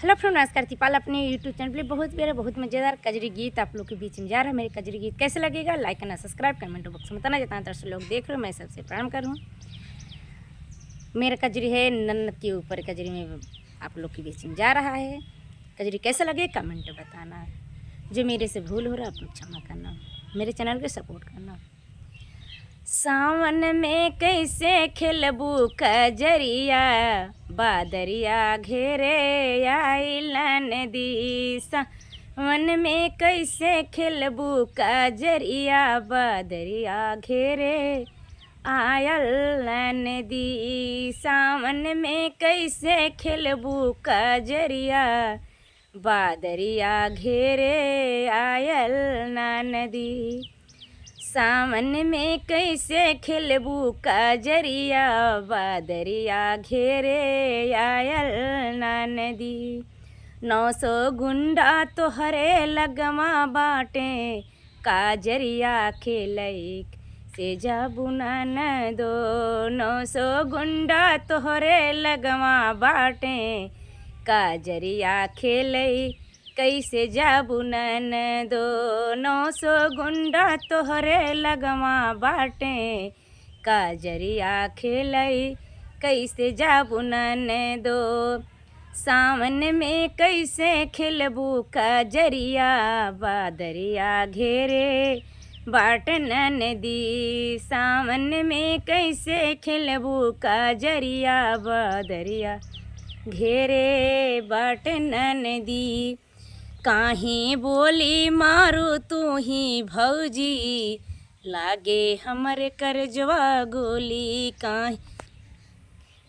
Hello friend, नमस्कार। तिपाल अपने YouTube channel पे बहुत प्यारा बहुत मज़ेदार कजरी गीत आप लोग के बीच में जा रहा है। मेरे कजरी गीत कैसे लगेगा लाइक करना, सब्सक्राइब कमेंट बॉक्स में बताना। जितना दर्शक लोग देख रहे हो मैं सबसे प्रणाम करूँ। मेरा कजरी है नन्नत के ऊपर कजरी में आप लोग के बीच में जा रहा है। कजरी कैसे लगे कमेंट बताना। जो मेरे से भूल हो रहा है आप लोग क्षमा करना, मेरे चैनल को सपोर्ट करना। सावन में कैसे खिलबू कजरिया, बादरिया घेरे आइलन दी। सावन में कैसे खिलबू कजरिया, बादरिया घेरे आयलन दी। सावन में कैसे खिलबू कजरिया, बादरिया घेरे आयल दी। सावन में कैसे खिलबू कजरिया, बादरिया घेरे आयल नदी। 900 गुंडा तोहरे लगमा बाटे, काजरिया खेलैक से जाबू न दो। 900 गुंडा तोहरे लगमा बाटे, काजरिया खेलैक कैसे जाबू न दो। 900 गुंडा तोहरे लगमा बाटे, काजरिया खेलई कैसे जाबू न दो। सावन में कैसे खिलबू कजरिया, बादरिया घेरे बाटन नदी। सावन में कैसे खिलबू कजरिया, बादरिया घेरे बाटन नदी। काहे बोली मारू तू ही भौजी, लागे हमरे करजवा गोली।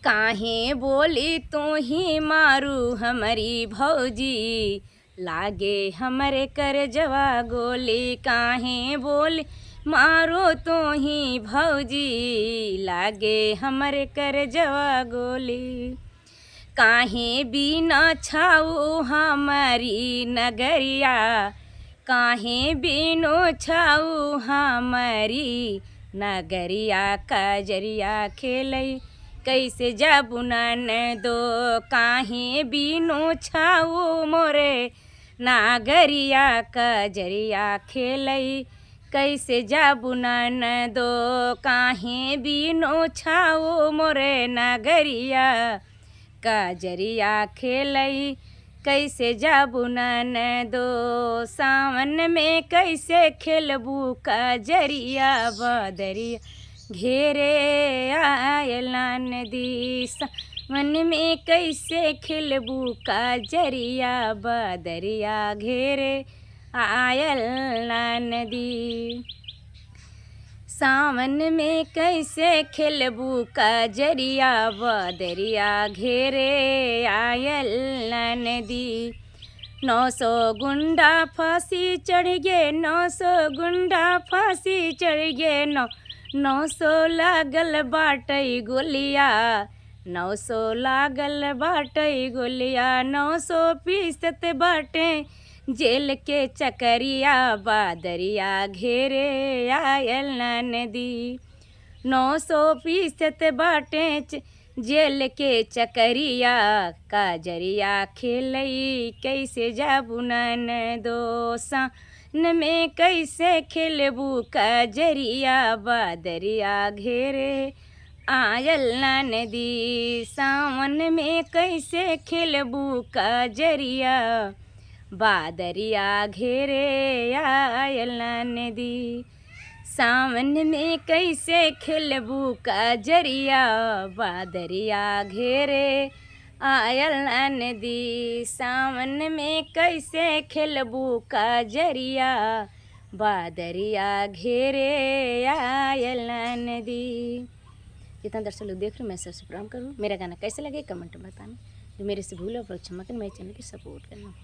काहे बोली तू ही मारू हमारी भौजी, लागे हमरे करजवा गोली। काहे बोली मारो तू ही भौजी, लागे हमरे करजवा गोली। काहे बिना छाऊ हमारी नगरिया, काहे बिनो छाऊ हमारी नगरिया। कजरिया खेलई कैसे जाबू न दो। काहे बिनो छाऊ मोरे नागरिया, कजरिया खेलई कैसे जाबू न दो। काहे बिनो छाऊ मोरे नगरिया, कजरिया खेलई कैसे जाबू न दो। सावन में कैसे खेलबू कजरिया, बादरिया घेरे आयलन दी। सावन में कैसे खेलबू कजरिया, बादरिया घेरे आयलन दी। सावन में कैसे खिलबू कजरिया, बादरिया घेरे आयल नदी। 900 गुंडा फांसी चढ़ गए, 900 गुंडा फांसी चढ़ गए। 900 लागल बाटई गोलिया, 900 लागल बाटई गोलिया। 900 पीसत बाटे जेल के चकरिया, बादरिया घेरे आयल नदी। 900 पीसत बाटे जेल के चकरिया, काजरिया खेलई कैसे जाबू न दो। सावन में कैसे खेलबू कजरिया, बादरिया घेरे आयल नदी। सावन में कैसे खेलबू कजरिया, बादरिया घेरे आयल नदी। सावन में कैसे खिलबू कजरिया, बादरिया घेरे आयल नदी। सावन में कैसे खिलबू कजरिया, बादरिया घेरे आयल नदी। जितना दर्शक लोग देख रहे हो मैं सबसे प्रणाम करूँ। मेरा गाना कैसे लगे कमेंट में बताना। जो मेरे से भूल हो क्षमा कर, मेरे चैनल की सपोर्ट करना।